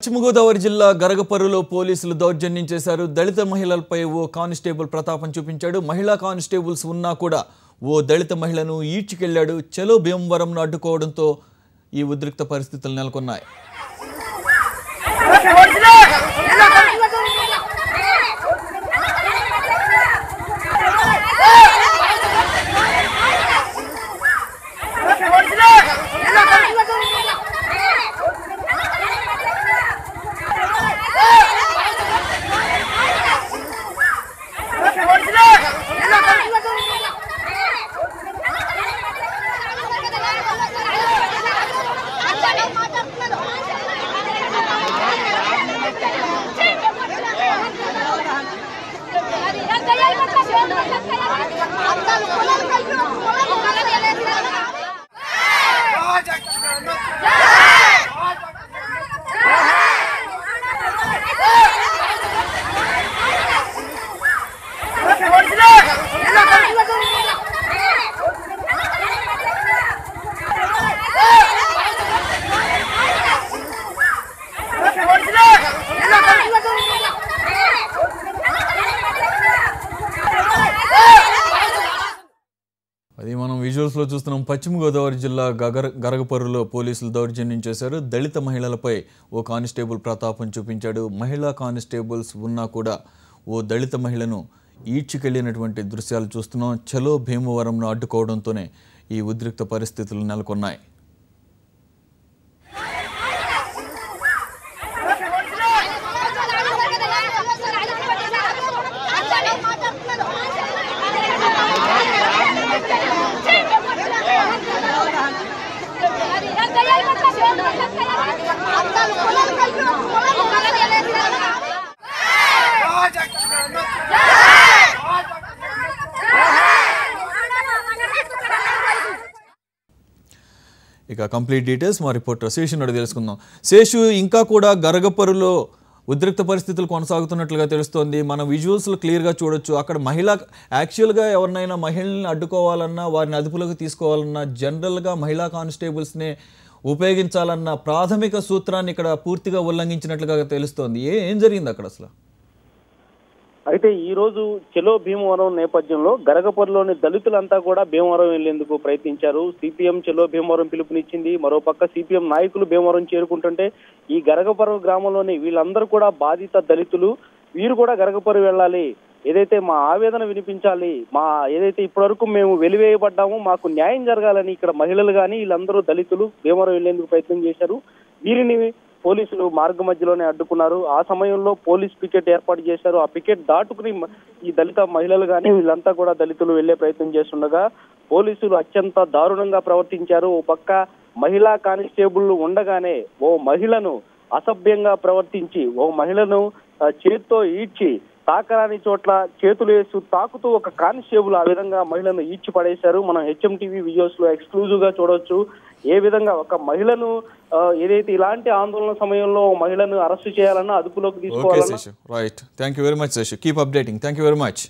పశ్చిమ గోదావరి జిల్లా గరగపర్రులో పోలీసులు దౌర్జన్యం చేశారు. దళిత మహిళలపై ఓ కానిస్టేబుల్ ప్రతాపం చూపించాడు. మహిళా కానిస్టేబుల్స్ ఉన్నా కూడా ఓ దళిత మహిళను ఈడ్చుకెళ్లాడు. చలో భీమవరంను అడ్డుకోవడంతో ఈ ఉద్రిక్త పరిస్థితులు నెలకొన్నాయి. అది మనం విజువల్స్ లో చూస్తున్నాం. పశ్చిమ గోదావరి జిల్లా గరగపర్రులో పోలీసులు దౌర్జన్యం చేశారు. దళిత మహిళలపై ఓ కానిస్టేబుల్ ప్రతాపం చూపించాడు. మహిళా కానిస్టేబుల్స్ ఉన్నా కూడా ఓ దళిత మహిళను ఈడ్చుకెళ్లినటువంటి దృశ్యాలు చూస్తున్నాం. చలో భీమవరంను అడ్డుకోవడంతోనే ఈ ఉద్రిక్త పరిస్థితులు నెలకొన్నాయి. ఇక కంప్లీట్ డీటెయిల్స్ మా రిపోర్టర్ శేషు నడు తెలుసుకుందాం. శేషు, ఇంకా కూడా గరగపర్రులో ఉద్రిక్త పరిస్థితులు కొనసాగుతున్నట్లుగా తెలుస్తోంది. మన విజువల్స్లో క్లియర్గా చూడొచ్చు. అక్కడ యాక్చువల్గా ఎవరినైనా మహిళల్ని అడ్డుకోవాలన్నా, వారిని అదుపులోకి తీసుకోవాలన్నా జనరల్గా మహిళా కానిస్టేబుల్స్నే ఉపయోగించాలన్న ప్రాథమిక సూత్రాన్ని ఇక్కడ పూర్తిగా ఉల్లంఘించినట్లుగా తెలుస్తోంది. ఏం జరిగింది అక్కడ అసలు? అయితే ఈ రోజు చలో భీమవరం నేపథ్యంలో గరగపర్రులోని దళితులంతా కూడా భీమవరం వెళ్లేందుకు ప్రయత్నించారు. సిపిఎం చలో భీమవరం పిలుపునిచ్చింది. మరోపక్క సిపిఎం నాయకులు భీమవరం చేరుకుంటుంటే ఈ గరగపర్రు గ్రామంలోని వీళ్ళందరూ కూడా బాధిత దళితులు, వీరు కూడా గరగపర్రు వెళ్ళాలి, ఏదైతే మా ఆవేదన వినిపించాలి, ఏదైతే ఇప్పటివరకు మేము వెలివేయబడ్డామో మాకు న్యాయం జరగాలని ఇక్కడ మహిళలు కానీ వీళ్ళందరూ దళితులు భీమవరం వెళ్లేందుకు ప్రయత్నం చేశారు. వీరిని పోలీసులు మార్గ మధ్యలోనే అడ్డుకున్నారు. ఆ సమయంలో పోలీస్ పికెట్ ఏర్పాటు చేశారు. ఆ పికెట్ దాటుకుని ఈ దళిత మహిళలు కానీ వీళ్ళంతా కూడా దళితులు వెళ్లే ప్రయత్నం చేస్తుండగా పోలీసులు అత్యంత దారుణంగా ప్రవర్తించారు. ఓ పక్క మహిళా కానిస్టేబుల్ ఉండగానే ఓ మహిళను అసభ్యంగా ప్రవర్తించి ఓ మహిళను చేత్తో ఈడ్చి తాకరాని చోట్ల చేతులు వేసి తాకుతూ ఒక కానిస్టేబుల్ ఆ విధంగా మహిళను ఈడ్చి పడేశారు. మనం హెచ్ఎంటీవీ వీడియోస్ లో ఎక్స్క్లూజివ్ గా చూడొచ్చు. ఏ విధంగా ఒక మహిళను ఏదైతే ఇలాంటి ఆందోళన సమయంలో మహిళను అరెస్టు చేయాలన్నా, అదుపులోకి తీసుకోవాలన్నా. Right, thank you very much Seshu. Keep updating. Thank you very much.